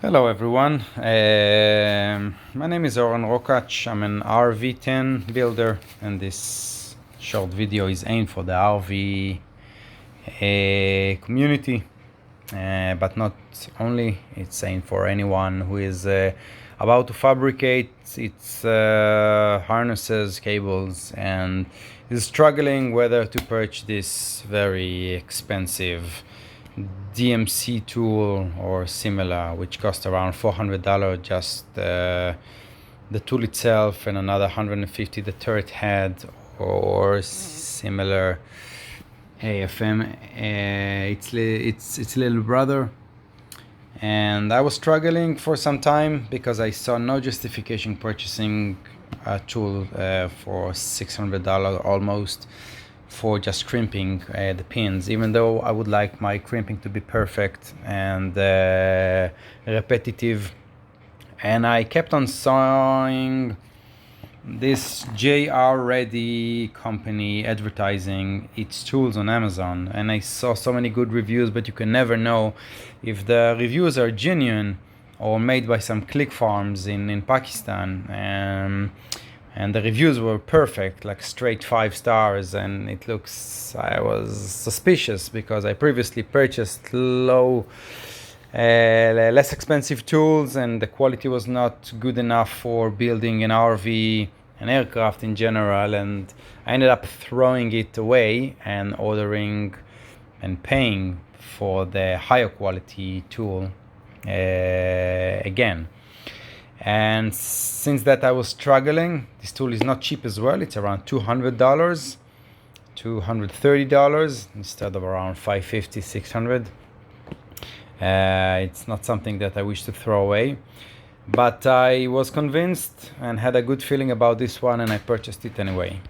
Hello everyone, my name is Oren Rokach. I'm an RV10 builder, and this short video is aimed for the RV community, but not only. It's aimed for anyone who is about to fabricate its harnesses, cables, and is struggling whether to purchase this very expensive DMC tool or similar, which cost around $400 just the tool itself, and another $150 the turret head or similar AFM. It's little brother. And I was struggling for some time because I saw no justification purchasing a tool for $600 almost for just crimping the pins, even though I would like my crimping to be perfect and repetitive. And I kept on sawing this Jrready company advertising its tools on Amazon, and I saw so many good reviews, but you can never know if the reviews are genuine or made by some click farms in Pakistan. And the reviews were perfect, like straight 5 stars, and it looks, I was suspicious because I previously purchased less expensive tools, and the quality was not good enough for building an RV, an aircraft in general, and I ended up throwing it away and ordering and paying for the higher quality tool again. And since that I was struggling. This tool is not cheap as well. It's around $200, $230 instead of around $550, $600. It's not something that I wish to throw away, but I was convinced and had a good feeling about this one, and I purchased it anyway.